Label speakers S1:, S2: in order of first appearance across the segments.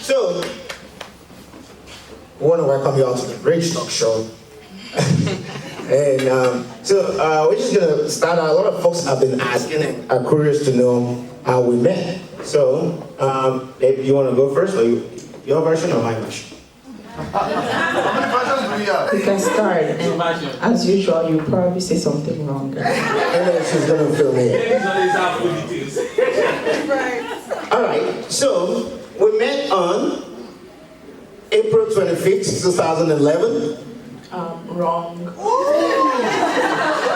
S1: So, we want to welcome you all to the Bridge Talk Show. And we're just going to start. A lot of folks have been asking and are curious to know how we met. So, maybe you want to go first, or your version or my version?
S2: You can start, and as usual, you probably say something wrong.
S1: I know she's going to fill me in. All right, so we met on April 25th, 2011.
S2: Wrong.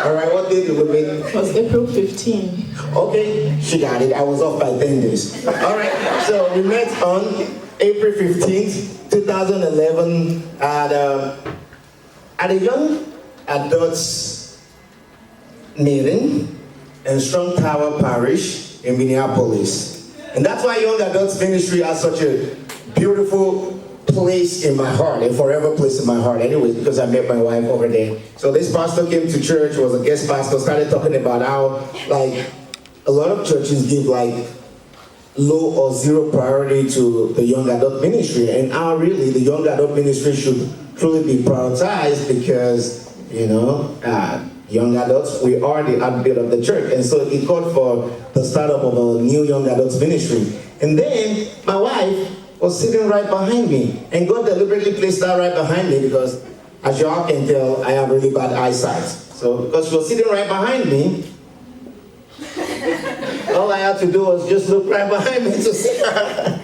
S1: All right, what day did we meet?
S2: It was April 15.
S1: Okay, she got it. I was off by 10 days. All right, so we met on April 15th, 2011 at a young adults meeting in Strong Tower Parish in Minneapolis. And that's why Young Adults Ministry has such a beautiful place in my heart, a forever place in my heart anyway, because I met my wife over there. So this pastor came to church, was a guest pastor, started talking about how, like, a lot of churches give, like, low or zero priority to the young adult ministry, and how really the young adult ministry should truly be prioritized because, you know, young adults, we are the heartbeat of the church. And so he called for the startup of a new young adults ministry. And then my wife was sitting right behind me, and God deliberately placed her right behind me because, as you all can tell, I have really bad eyesight. So because she was sitting right behind me, all I had to do was just look right behind me to see her.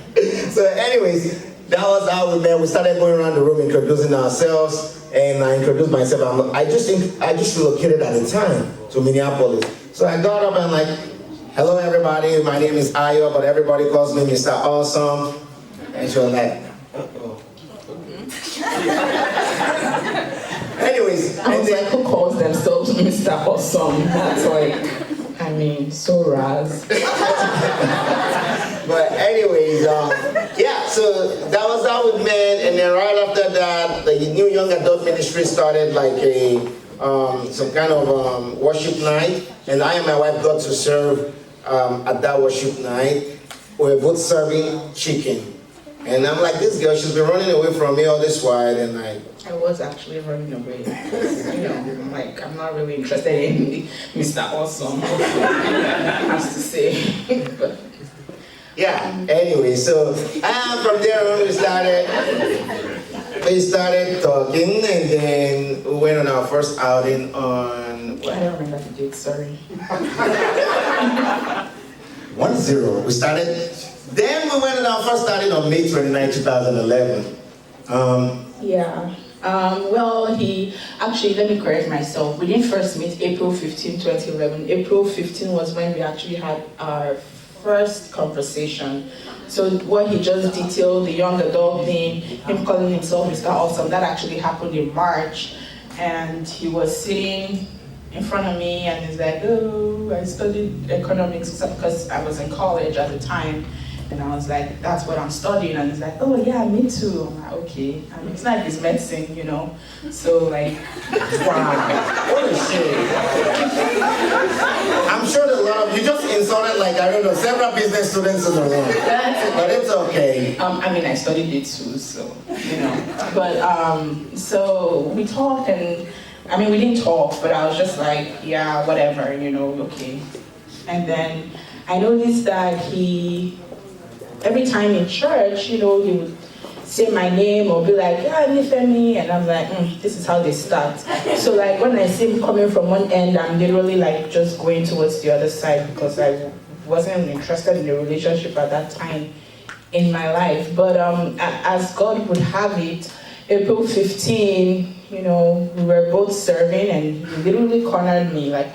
S1: So anyways, that was how we met. We started going around the room introducing ourselves, and I introduced myself. I just relocated at the time to Minneapolis. So I got up and like, hello everybody, my name is Ayo, but everybody calls me Mr. Awesome. And she was like, uh-oh. Anyways,
S2: I was like, who calls themselves Mr. Awesome? That's like, I mean, so raz.
S1: But anyways, yeah, so that was how we met, and then right after that, the new young adult ministry started like a some kind of worship night, and I and my wife got to serve at that worship night. We were both serving chicken, and I'm like, this girl, she's been running away from me all this while, and I
S2: was actually running away. You know, like, I'm not really interested in Mr. Awesome, I have to say. But
S1: yeah, anyway, so from there on we started talking, and then we went on our first outing on...
S2: I don't remember the date, sorry.
S1: 1-0. We started, then we went on our first outing on May 29, 2011.
S2: Yeah. Well, actually, let me correct myself. We didn't first meet April 15, 2011. April 15 was when we actually had our first conversation. So what he just detailed, the young adult thing, him calling himself Mr. Awesome, that actually happened in March. And he was sitting in front of me and he's like, oh, I studied economics because I was in college at the time. And I was like, that's what I'm studying. And he's like, oh yeah, me too. I'm like, okay. And it's like it's medicine, you know? So like,
S1: wow, what a shame. I'm sure that a lot of you just insulted, like, I don't know, several business students in the room. But it's okay.
S2: I mean, I studied it too, so, you know. But, so we talked and, I mean, we didn't talk, but I was just like, yeah, whatever, you know, okay. And then I noticed that every time in church, you know, he would say my name or be like, yeah, Nifemi, and I'm like, this is how they start. So like when I see him coming from one end, I'm literally like just going towards the other side because I wasn't interested in the relationship at that time in my life. But as God would have it, April 15, you know, we were both serving and he literally cornered me. Like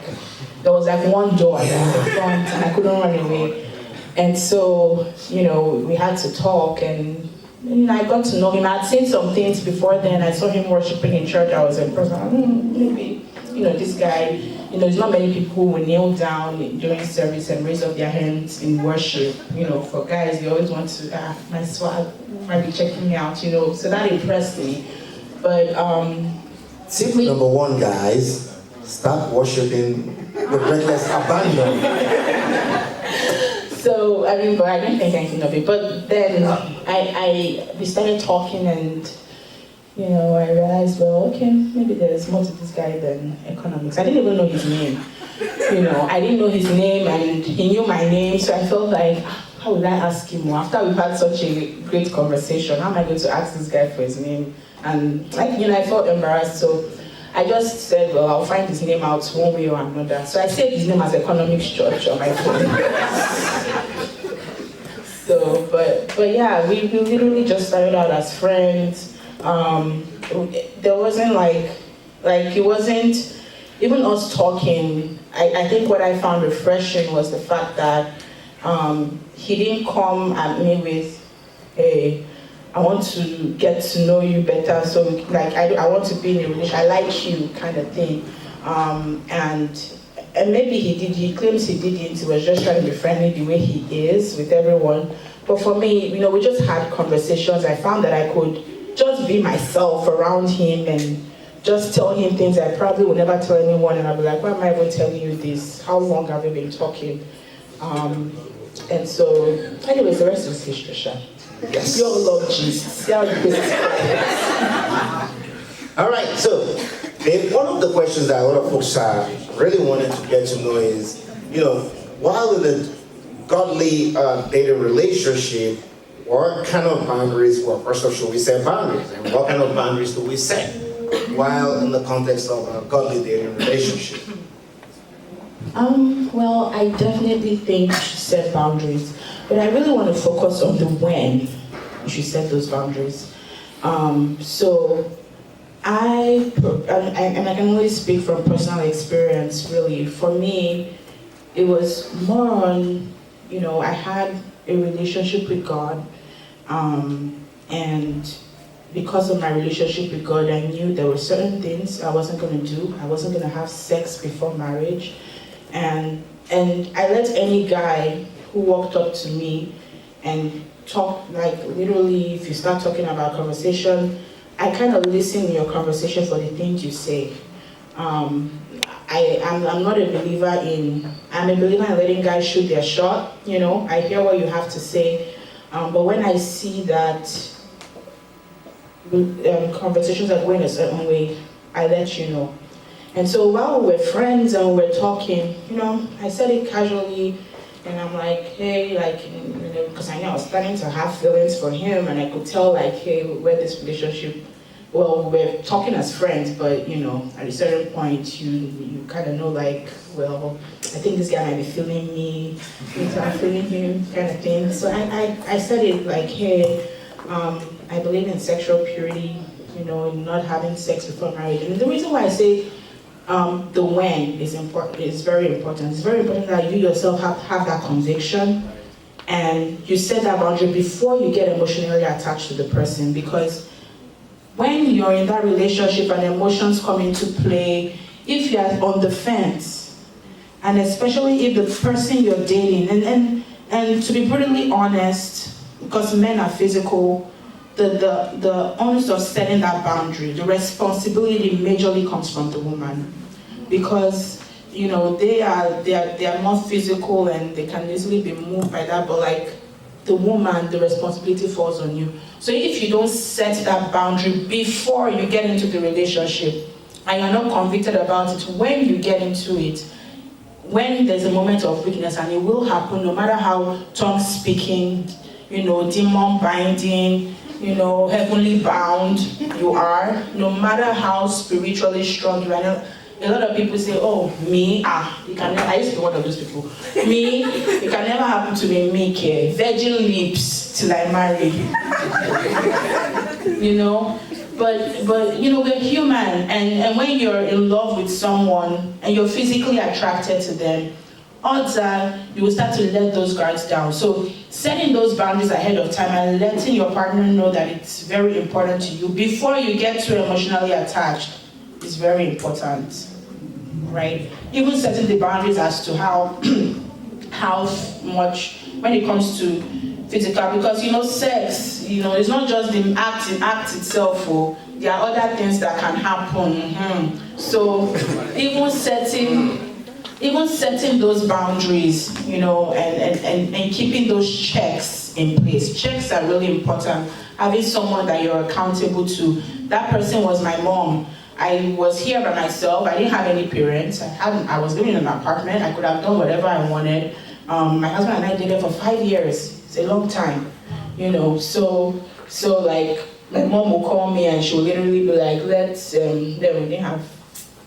S2: there was like one door in the front and I couldn't run away. And so, you know, we had to talk and I got to know him. I had seen some things before then. I saw him worshiping in church. I was impressed. Maybe, you know, this guy, you know, there's not many people who will kneel down during service and raise up their hands in worship. You know, for guys, they always want to, my swag might be checking me out, you know. So that impressed me. But,
S1: tip number one, guys, stop worshiping with reckless abandon.
S2: So I mean, but I didn't think anything of it. But then we started talking, and I realized, well, okay, maybe there's more to this guy than economics. I didn't even know his name. I didn't know his name, and he knew my name, so I felt like, how would I ask him more? After we've had such a great conversation, how am I going to ask this guy for his name? And I felt embarrassed, so I just said, well, I'll find his name out one way or another. So I saved his name as Economics Church on my phone. So, but yeah, we literally just started out as friends. There wasn't like it wasn't, even us talking, I think what I found refreshing was the fact that he didn't come at me with I want to get to know you better, so I want to be in a relationship, I like you kind of thing. And maybe he claims he didn't, he was just trying to be friendly the way he is with everyone. But for me, we just had conversations. I found that I could just be myself around him and just tell him things I probably would never tell anyone, and I'd be like, why am I even telling you this? How long have we been talking? And so, anyways, the rest is history, Sha.
S1: Yes.
S2: Your Lord Jesus. See how you put
S1: All right, so one of the questions that a lot of folks are really wanting to get to know is, while in a godly dating relationship, what kind of boundaries, well, first off, should we set boundaries? And what kind of boundaries do we set while in the context of a godly dating relationship?
S2: Well, I definitely think you should set boundaries, but I really want to focus on the when you should set those boundaries. So I can only speak from personal experience, really. For me, it was more on, I had a relationship with God, and because of my relationship with God, I knew there were certain things I wasn't going to do. I wasn't going to have sex before marriage. And I let any guy who walked up to me and talk, literally, if you start talking about conversation, I kind of listen in your conversation for the things you say. I'm not a believer I'm a believer in letting guys shoot their shot. I hear what you have to say, but when I see that conversations are going a certain way, I let you know. And so while we were friends and we were talking, I said it casually, and I'm like, hey, because I know I was starting to have feelings for him, and I could tell, hey, where this relationship, well, we were talking as friends, but, at a certain point, you kind of know, well, I think this guy might be feeling me, I'm feeling him, kind of thing. So I said it hey, I believe in sexual purity, not having sex before marriage. And the reason why I say the when is important, is very important. It's very important that you yourself have that conviction and you set that boundary before you get emotionally attached to the person, because when you're in that relationship and emotions come into play, if you're on the fence, and especially if the person you're dating, and to be brutally honest, because men are physical, the onus of setting that boundary, the responsibility majorly comes from the woman, because they are more physical and they can easily be moved by that, but the woman, the responsibility falls on you. So if you don't set that boundary before you get into the relationship and you're not convicted about it, when you get into it, when there's a moment of weakness, and it will happen no matter how tongue speaking, demon binding, heavenly bound you are, no matter how spiritually strong you are. A lot of people say, oh, me, it can never, I used to be one of those people. Me, it can never happen to me, virgin lips till I marry. But we're human, and when you're in love with someone and you're physically attracted to them, odds are you will start to let those guards down. So setting those boundaries ahead of time and letting your partner know that it's very important to you before you get too emotionally attached is very important, right? Even setting the boundaries as to how much, when it comes to physical, because sex, it's not just the act itself. There are other things that can happen. So even setting even setting those boundaries, you know, and keeping those checks in place. Checks are really important. Having someone that you're accountable to. That person was my mom. I was here by myself. I didn't have any parents. I was living in an apartment. I could have done whatever I wanted. My husband and I dated for 5 years. It's a long time, you know. So like my mom would call me and she would literally be like, let's then we didn't have.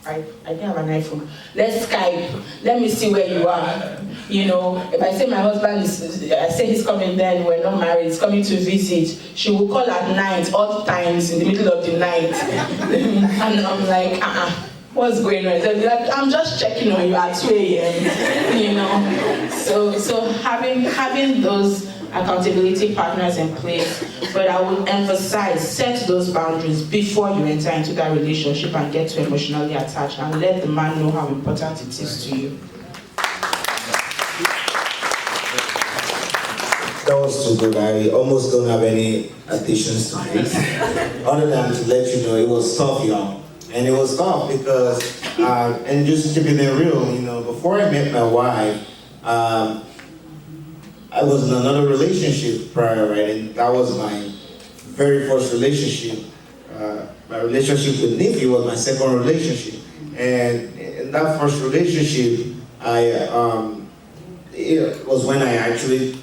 S2: I didn't have an iPhone. Let's Skype. Let me see where you are. You know, if I say my husband I say he's coming, then we're not married, he's coming to visit. She will call at night, all times in the middle of the night. And I'm like, what's going on? So like, I'm just checking on you at 2 a.m. You know. So having those accountability partners in place, but I would emphasize, set those boundaries before you enter into that relationship and get too emotionally attached, and let the man know how important it is to you.
S1: That was too good. I almost don't have any additions to this, other than to let you know it was tough, y'all. And it was tough because, and just keeping it real, you know, before I met my wife, I was in another relationship prior, right? And that was my very first relationship. My relationship with Nikki was my second relationship. And in that first relationship, it was when I actually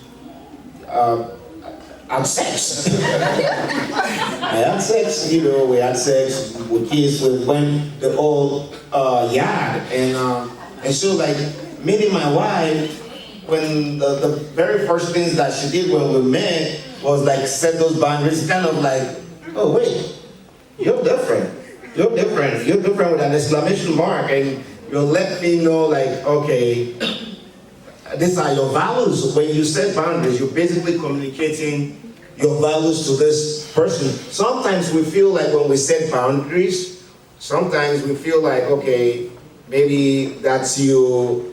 S1: had sex. I had sex, you know, we had sex, we kissed, we went the whole yard. And so like meeting my wife, when the very first things that she did when we met was like set those boundaries, kind of like, oh wait, you're different with an exclamation mark, and you'll let me know like, okay, these are your values. When you set boundaries, you're basically communicating your values to this person. Sometimes we feel like when we set boundaries, sometimes we feel like, okay, maybe that's you.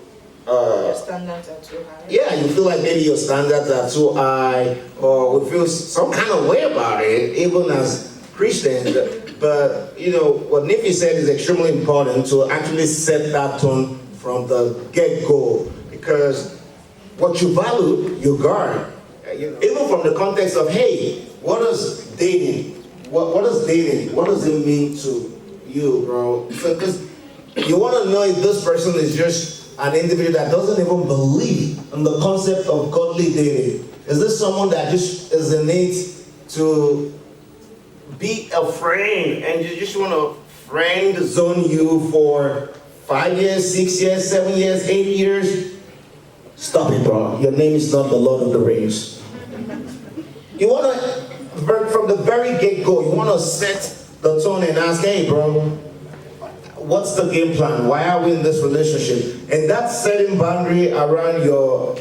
S2: Your standards are too high.
S1: Yeah, you feel like maybe your standards are too high, or we feel some kind of way about it, even as Christians. But you know what Niffy said is extremely important, to actually set that tone from the get-go, because what you value, you guard. Even from the context of, hey, what does dating? What does dating? What does it mean to you, bro? Because you want to know if this person is just an individual that doesn't even believe in the concept of godly dating. Is this someone that just is innate to be a friend, and you just want to friend zone you for 5 years, 6 years, 7 years, 8 years? Stop it, bro. Your name is not the Lord of the Rings. You want to, from the very get-go, you want to set the tone and ask, hey, bro, what's the game plan? Why are we in this relationship? And that's setting boundary around your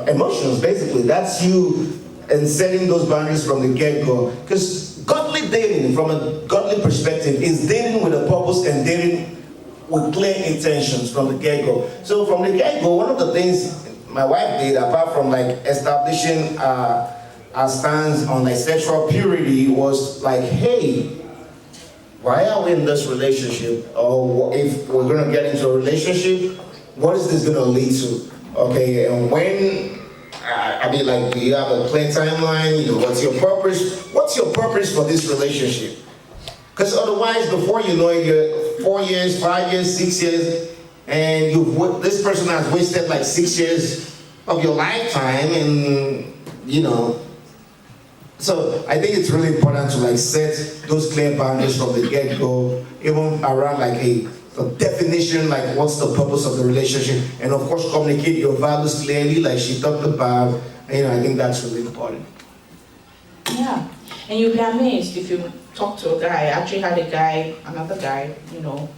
S1: emotions, basically. That's you and setting those boundaries from the get-go. Because godly dating, from a godly perspective, is dating with a purpose and dating with clear intentions from the get-go. So from the get-go, one of the things my wife did, apart from like establishing our stance on like sexual purity, was like, hey, why are we in this relationship? Or if we're gonna get into a relationship, what is this gonna lead to? Okay, and when, I mean, like, do you have a clear timeline? You know, what's your purpose? What's your purpose for this relationship? Because otherwise, before you know it, you're 4 years, 5 years, 6 years, and this person has wasted like 6 years of your lifetime, and you know. So I think it's really important to like set those clear boundaries from the get-go, even around like a definition, like what's the purpose of the relationship, and of course communicate your values clearly, like she talked about. You know, I think that's really important.
S2: Yeah, and you'll be amazed if you talk to a guy. I actually had another guy, you know,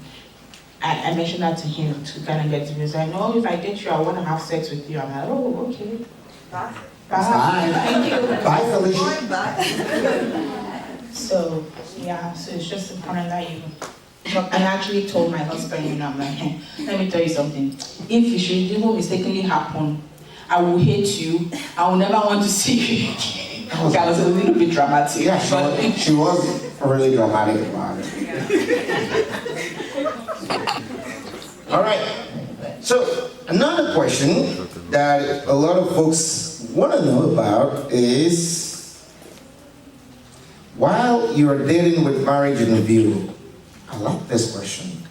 S2: I mentioned that to him to kind of get to me. So I know if I get you, I want to have sex with you. I'm like, oh, okay. Bye. Bye. Thank you.
S1: Bye, Felicia.
S2: So, yeah, so it's just important that you... And I actually told my husband, you know, I'm like, hey, let me tell you something. If it should even mistakenly happen, I will hate you. I will never want to see you again. Okay, I was a little bit dramatic.
S1: Yeah, she was really dramatic about it. All right. So another question that a lot of folks want to know about is, while you are dealing with marriage in view, I like this question,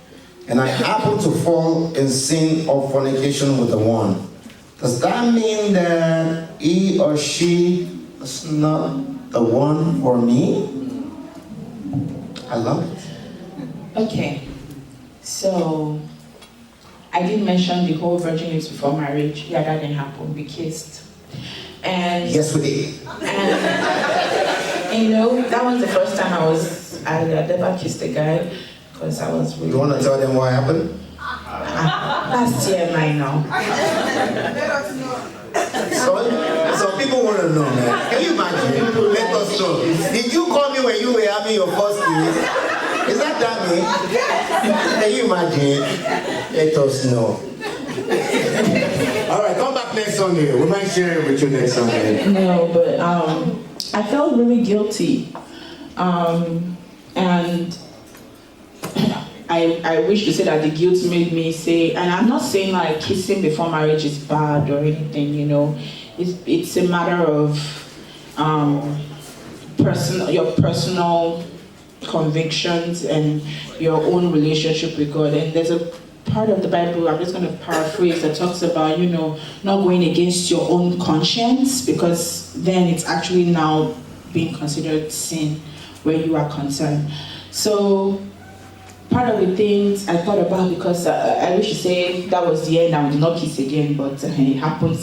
S1: and I happen to fall in sin or fornication with the one, does that mean that he or she is not the one for me? I love it.
S2: Okay, so I did mention the whole virgin is before marriage. Yeah, that didn't happen. We kissed. And
S1: yes, we did.
S2: And you know, that was the first time I never kissed a guy because I was really.
S1: You want to tell them what happened?
S2: Last year, I know.
S1: Some people want to know, man. Can you imagine? Let us know. Did you call me when you were having your first kiss? Is that me? Can you imagine? Let us know. All right, come back next Sunday. We might share it with you next Sunday.
S2: No, but I felt really guilty, and I wish to say that the guilt made me say, and I'm not saying like kissing before marriage is bad or anything, you know. It's a matter of your personal convictions and your own relationship with God. And there's a part of the Bible, I'm just going to paraphrase, that talks about, you know, not going against your own conscience, because then it's actually now being considered sin where you are concerned. So part of the things I thought about, because I wish to say that was the end, I would not kiss again, but it happened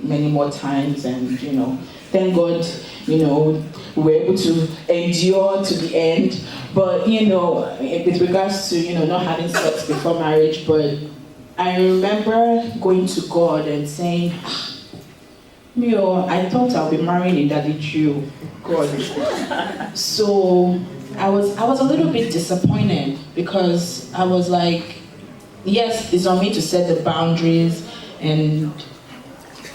S2: many more times, and you know, thank God, you know, we were able to endure to the end. But you know, with regards to, you know, not having sex before marriage, but I remember going to God and saying, you know, I thought I'll be married in Daddy Jew, God. So I was a little bit disappointed, because I was like, yes, it's on me to set the boundaries, and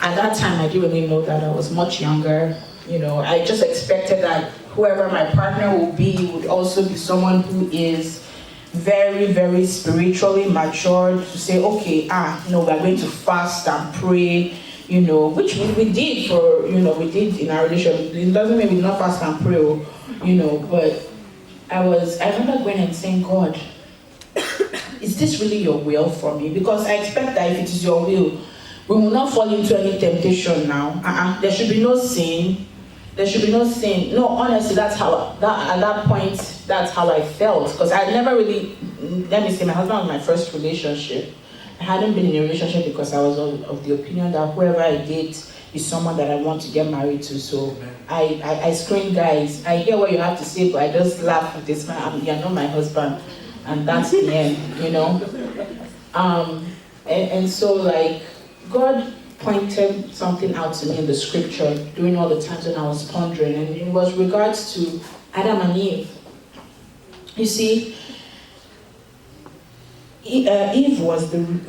S2: at that time I didn't really know that. I was much younger, you know. I just expected that whoever my partner will be would also be someone who is very, very spiritually matured, to say, okay, no, we're going to fast and pray, you know, which we did for, you know, we did in our relationship. It doesn't mean we did not fast and pray, you know, but I remember going and saying, God, is this really your will for me? Because I expect that if it is your will, we will not fall into any temptation now. There should be no sin. There should be no sin. No, honestly, at that point, that's how I felt. Because I never really, let me say, my husband was my first relationship. I hadn't been in a relationship because I was of the opinion that whoever I date is someone that I want to get married to. So I screen guys. I hear what you have to say, but I just laugh with this man. You're not my husband. And that's the end, you know? And so, like, God pointed something out to me in the scripture during all the times when I was pondering, and it was regards to Adam and Eve. You see, Eve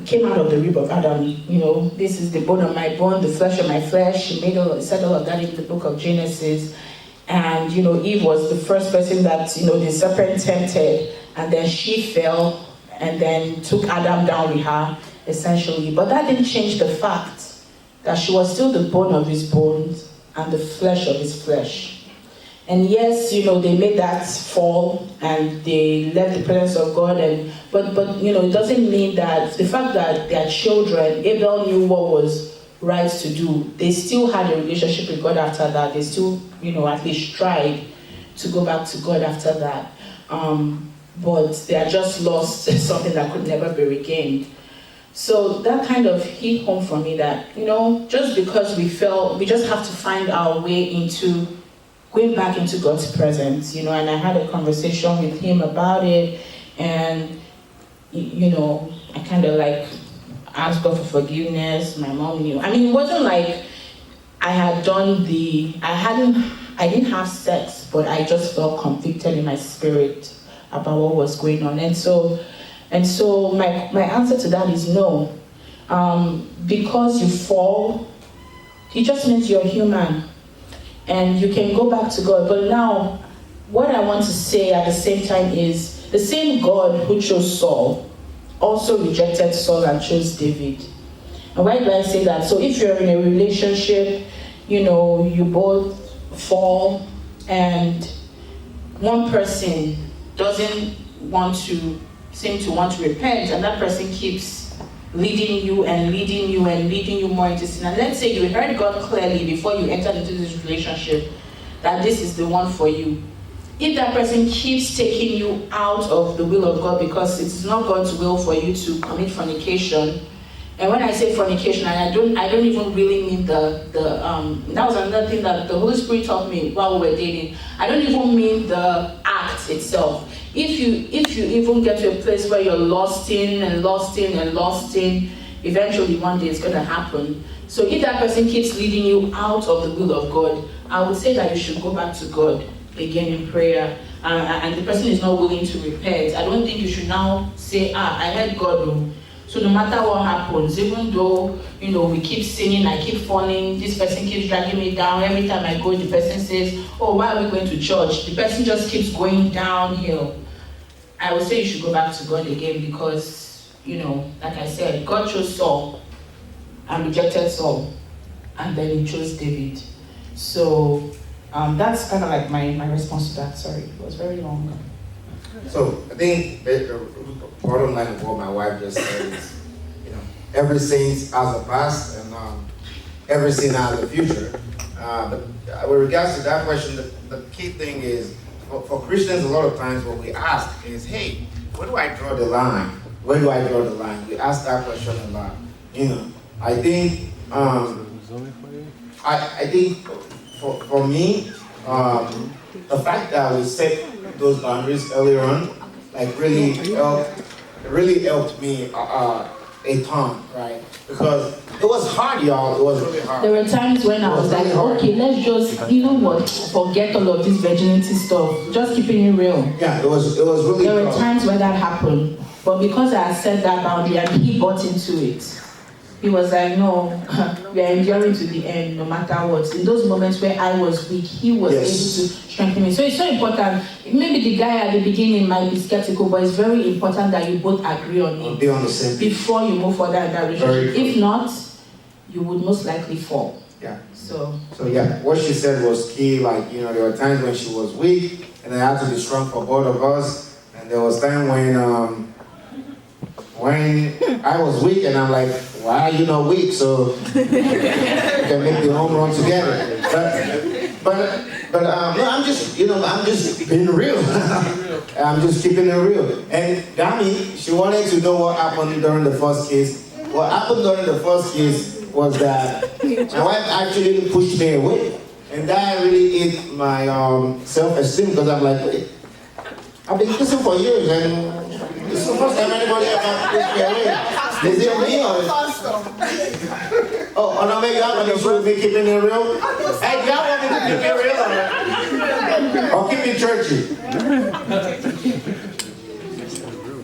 S2: came out of the rib of Adam. You know, this is the bone of my bone, the flesh of my flesh. She said all of that in the book of Genesis. And you know, Eve was the first person that, you know, the serpent tempted, and then she fell, and then took Adam down with her, essentially. But that didn't change the fact that she was still the bone of his bones and the flesh of his flesh. And yes, you know, they made that fall and they left the presence of God. But you know, it doesn't mean that the fact that their children, Abel knew what was right to do. They still had a relationship with God after that. They still, you know, at least tried to go back to God after that. But they had just lost something that could never be regained. So that kind of hit home for me that, you know, just because we just have to find our way into going back into God's presence, you know. And I had a conversation with him about it, and, you know, I kind of like asked God for forgiveness. My mom knew. I mean, it wasn't like I didn't have sex, but I just felt convicted in my spirit about what was going on. And so my answer to that is no. Because you fall, it just means you're human. And you can go back to God. But now, what I want to say at the same time is, the same God who chose Saul also rejected Saul and chose David. And why do I say that? So if you're in a relationship, you both fall and one person doesn't seem to want to repent, and that person keeps leading you and leading you and leading you more into sin. And let's say you heard God clearly before you entered into this relationship that this is the one for you. If that person keeps taking you out of the will of God because it is not God's will for you to commit fornication, and when I say fornication, I don't even really mean that was another thing that the Holy Spirit taught me while we were dating. I don't even mean the act itself. If you even get to a place where you're lusting, eventually one day it's going to happen. So if that person keeps leading you out of the will of God, I would say that you should go back to God again in prayer. And the person is not willing to repent. I don't think you should now say, I heard God. So no matter what happens, even though, we keep sinning, I keep falling, this person keeps dragging me down. Every time I go, the person says, oh, why are we going to church? The person just keeps going downhill. I would say you should go back to God again because, like I said, God chose Saul and rejected Saul, and then he chose David. So that's kind of like my response to that. Sorry, it was very long.
S1: So I think the bottom line of what my wife just said is, every sin has a past and every sin has a future. But with regards to that question, the key thing is, for Christians, a lot of times what we ask is, hey, where do I draw the line? Where do I draw the line? We ask that question a lot. I think I think for me, the fact that we set those boundaries earlier on, really helped me a ton, right? Because it was hard, y'all. It was really hard.
S2: There were times when I was like, okay, let's just, forget all of this virginity stuff. Just keeping it real.
S1: Yeah, it was really
S2: There were times when that happened. But because I had set that boundary and he bought into it, he was like, no, we are enduring to the end, no matter what. In those moments where I was weak, he was able to strengthen me. So it's so important. Maybe the guy at the beginning might be skeptical, but it's very important that you both agree on it.
S1: Be on the same
S2: before you move further in that relationship. If not, you would most likely fall.
S1: Yeah.
S2: So
S1: yeah, what she said was key. There were times when she was weak, and I had to be strong for both of us. And there was time when I was weak, and I'm like, why are you not weak? So we can make the home run together. But no, I'm just being real. I'm just keeping it real. And Dami, she wanted to know what happened during the first kiss. What happened during the first kiss was that my wife actually pushed me away, and that really hit my self-esteem because I'm like, wait, I've been kissing for years, and this is the first time anybody ever pushed me away. Is it me or? Oh, no, maybe y'all want to be keeping it real? Hey, y'all want me to keep it real or keep it churchy?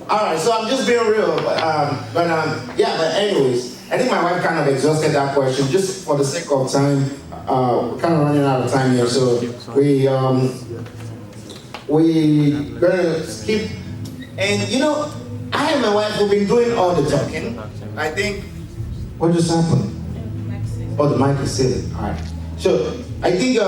S1: All right, so I'm just being real, but anyways, I think my wife kind of exhausted that question just for the sake of time. We're kind of running out of time here, so we're gonna skip. And I and my wife have been doing all the talking. I think, what just happened? Oh, the mic is sitting. All right. So I think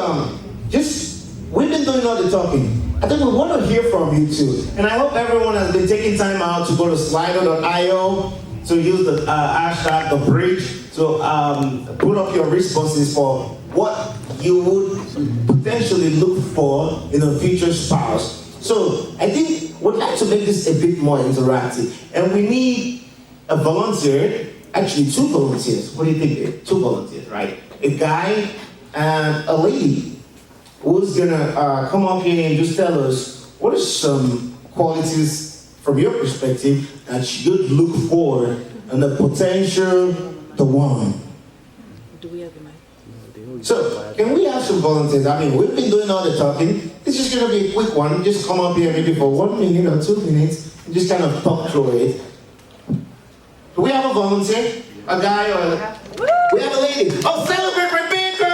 S1: we've been doing all the talking. I think we want to hear from you too. And I hope everyone has been taking time out to go to slido.io to use the hashtag the bridge to put up your responses for what you would potentially look for in a future spouse. So I think we'd like to make this a bit more interactive, and we need a volunteer, actually 2 volunteers. What do you think? 2 volunteers, right? A guy and a lady who's gonna come up here and just tell us what are some qualities from your perspective that you'd look for in the potential the one.
S3: Do we have a mic?
S1: So, can we have some volunteers? I mean, we've been doing all the talking. It's just going to be a quick one. Just come up here maybe for 1 minute or 2 minutes and just kind of talk through it. Do we have a volunteer? A guy or we have a lady? Oh, celebrate Rebecca!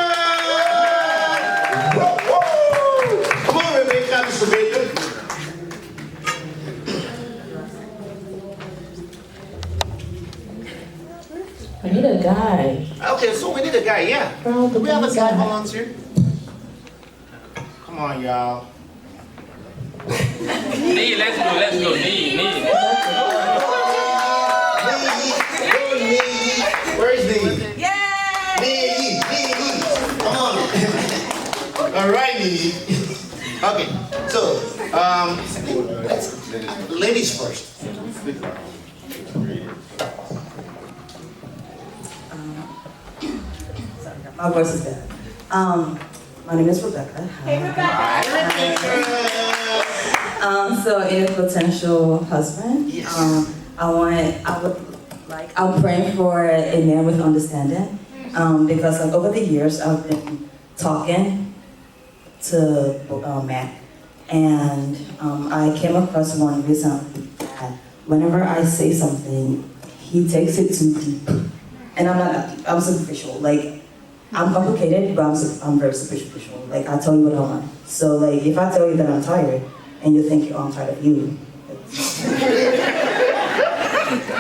S1: Woo! Come on, Rebecca, Mr. Baker. the guy, yeah. Do we have a guy volunteer? Come on, y'all.
S4: Nee, let's go. Nee.
S1: Where's Nee? Yay! Nee. Come on. All right, Nee. Okay, so, ladies first.
S3: My voice is bad. My name is Rebecca. Hey, Rebecca. So in a potential husband,
S1: Yes.
S3: I'm praying for a man with understanding, because like over the years I've been talking to Matt, and I came across one recently that whenever I say something, he takes it too deep, and I'm not that deep. I'm superficial. Like I'm complicated, but I'm very superficial. Like I tell you what I want. So like if I tell you that I'm tired, and you think I'm tired of you. You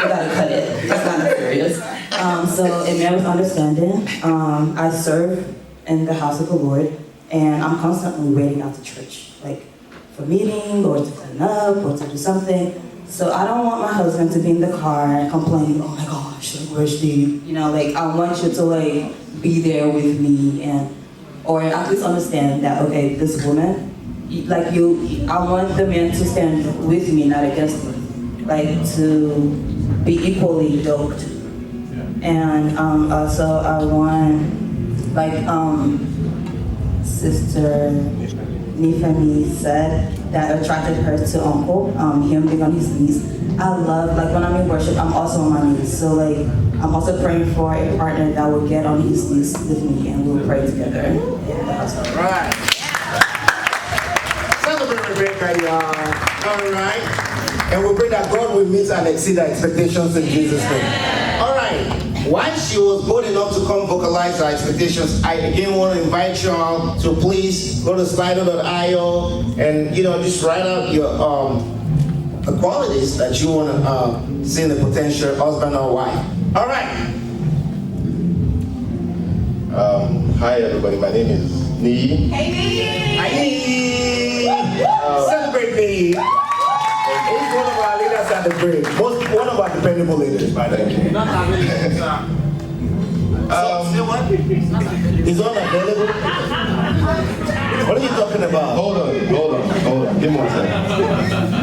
S3: gotta cut it. That's not that serious. So a man with understanding. I serve in the house of the Lord, and I'm constantly waiting out to church, like for meeting or to clean up or to do something. So I don't want my husband to be in the car complaining, oh my gosh, like, where's Steve? You know, like I want you to like be there with me, and or at least understand that okay, this woman, like you, I want the man to stand with me, not against me, like to be equally yoked. And also I want, like Sister Nifemi said, that attracted her to Uncle, him being on his knees. I love, like when I'm in worship, I'm also on my knees. So like, I'm also praying for a partner that will get on his knees with me and we'll pray together in the house.
S1: All right. Celebrate Rebecca, y'all. All right. And we pray that God will meet and exceed our expectations in Jesus' name. All right. While she was bold enough to come vocalize our expectations, I again want to invite y'all to please go to slido.io and just write out your the qualities that you want to see in the potential husband or wife. All right.
S5: Hi everybody, my name is Nee.
S2: Hey,
S1: Hi, Nee. Celebrate Nee. He's one of our leaders at the bridge. One of our dependable leaders, by the way. Say what? He's unavailable? What are you talking about?
S5: Hold on. Give me one second.